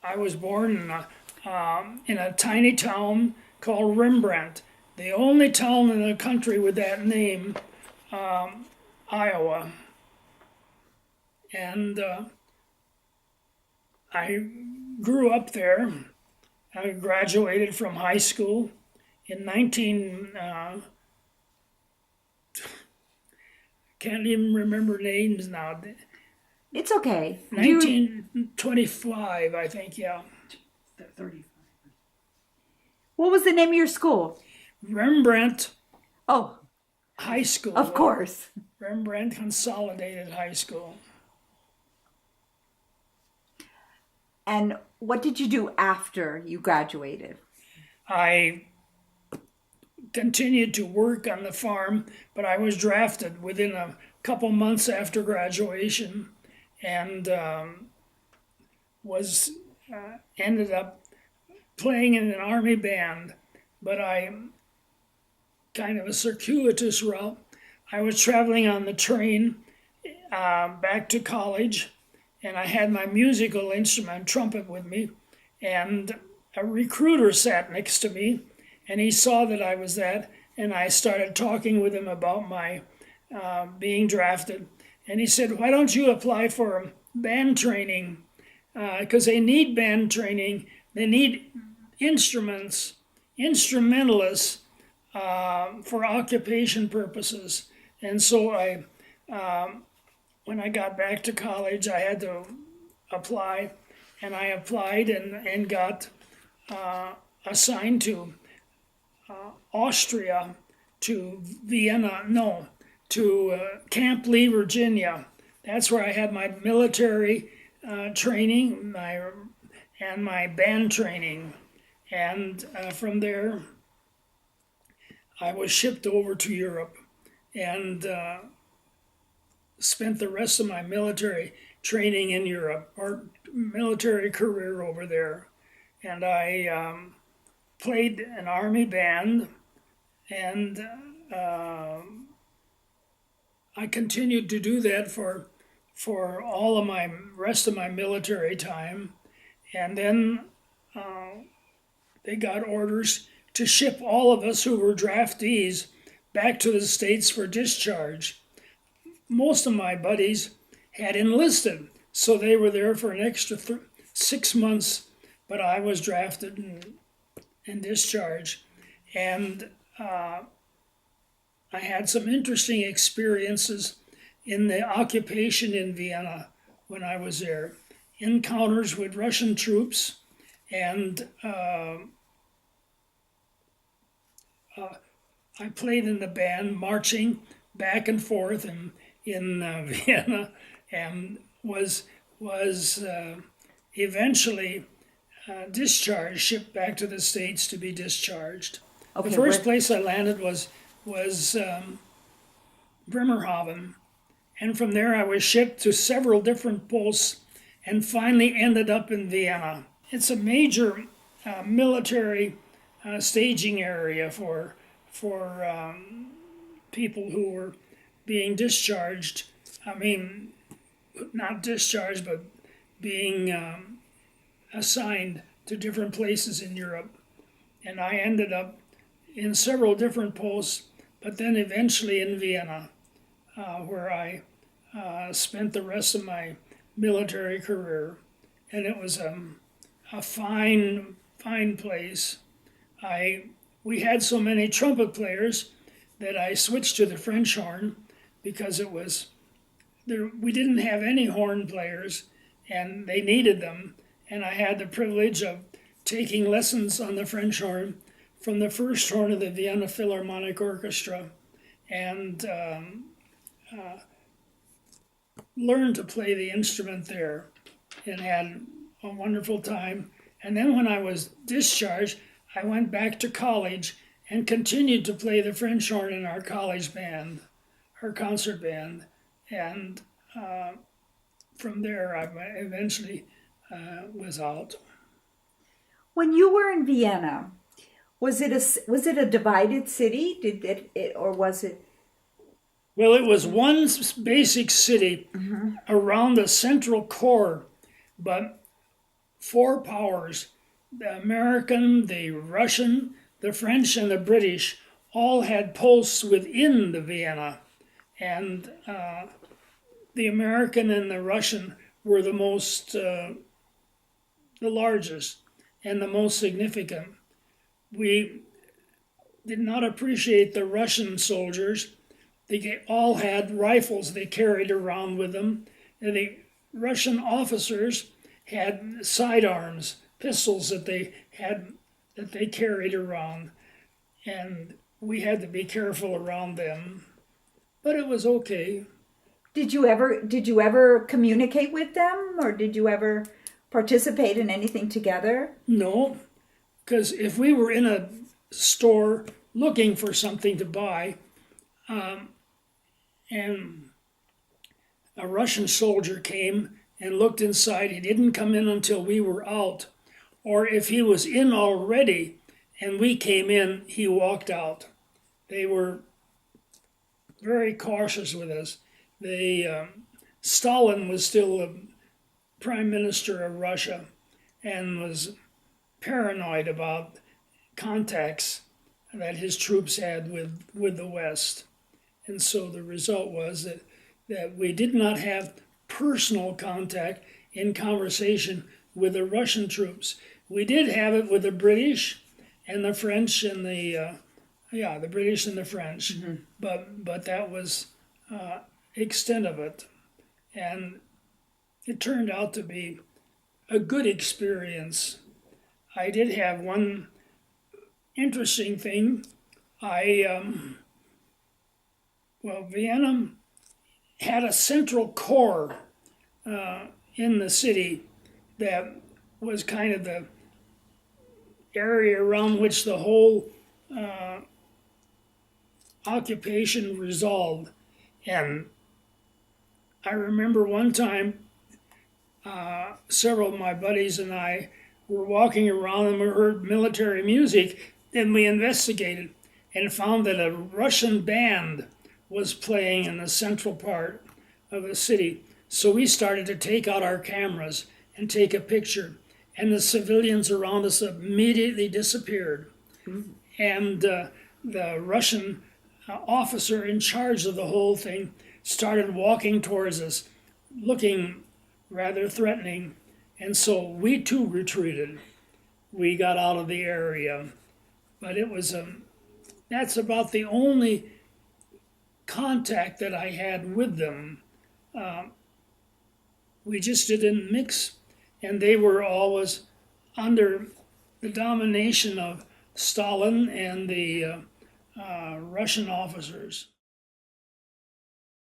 I was born in a tiny town called Rembrandt, the only town in the country with that name, Iowa. And I grew up there. I graduated from high school in 19, can't even remember names now, It's okay. You 1925, I think, yeah. 35. What was the name of your school? Rembrandt Oh, High School. of course. Rembrandt Consolidated High School. And what did you do after you graduated? I continued to work on the farm, but I was drafted within a couple months after graduation, and was ended up playing in an army band. But I kind of a circuitous route. I was traveling on the train back to college, and I had my musical instrument trumpet with me, and a recruiter sat next to me, and he saw that I was that, and I started talking with him about my being drafted, and he said, "Why don't you apply for band training? Because they need band training. They need instrumentalists for occupation purposes." And so when I got back to college, I had to apply, and I applied and got assigned to Austria, to Vienna, no, to Camp Lee, Virginia. That's where I had my military training, and my band training, and from there I was shipped over to Europe and spent the rest of my military training in Europe, or military career over there. And I played an army band, and I continued to do that for all of my rest of my military time. And then they got orders to ship all of us who were draftees back to the States for discharge. Most of my buddies had enlisted, so they were there for an extra 6 months, but I was drafted and discharged. And I had some interesting experiences in the occupation in Vienna when I was there. Encounters with Russian troops, and I played in the band, marching back and forth in Vienna, and was eventually discharged, shipped back to the States to be discharged. Okay, The first place I landed was Bremerhaven, and from there I was shipped to several different posts, and finally ended up in Vienna. It's a major military staging area for people who were being discharged. I mean, not discharged, but being assigned to different places in Europe. And I ended up in several different posts, but then eventually in Vienna, where I spent the rest of my military career. And it was a fine, fine place. We had so many trumpet players that I switched to the French horn, because it was there. We didn't have any horn players, and they needed them. And I had the privilege of taking lessons on the French horn from the first horn of the Vienna Philharmonic Orchestra, and learned to play the instrument there, and had a wonderful time. And then when I was discharged, I went back to college and continued to play the French horn in our college band, our concert band. And from there, I eventually was out. When you were in Vienna, was it a divided city? Did it or was it? Well, it was one basic city around the central core, but four powers, the American, the Russian, the French, and the British, all had posts within the Vienna. And the American and the Russian were the largest and the most significant. We did not appreciate the Russian soldiers. They all had rifles they carried around with them. And the Russian officers had sidearms, pistols that they carried around, and we had to be careful around them. But it was okay. Did you ever communicate with them, or did you ever participate in anything together? No, because if we were in a store looking for something to buy, and a Russian soldier came and looked inside, he didn't come in until we were out. Or if he was in already and we came in, he walked out. They were very cautious with us. Stalin was still the prime minister of Russia and was paranoid about contacts that his troops had with the West. And so the result was that we did not have personal contact in conversation with the Russian troops. We did have it with the British and the French and the British and the French, but that was extent of it, and it turned out to be a good experience. I did have one interesting thing. Vienna had a central core in the city that was kind of the area around which the whole occupation resolved. And I remember one time several of my buddies and I were walking around and we heard military music, and we investigated and found that a Russian band was playing in the central part of the city. So we started to take out our cameras and take a picture, and the civilians around us immediately disappeared. Mm-hmm. And the Russian officer in charge of the whole thing started walking towards us, looking rather threatening, and so we too retreated. We got out of the area, but it was that's about the only contact that I had with them. We just didn't mix, and they were always under the domination of Stalin and the Russian officers.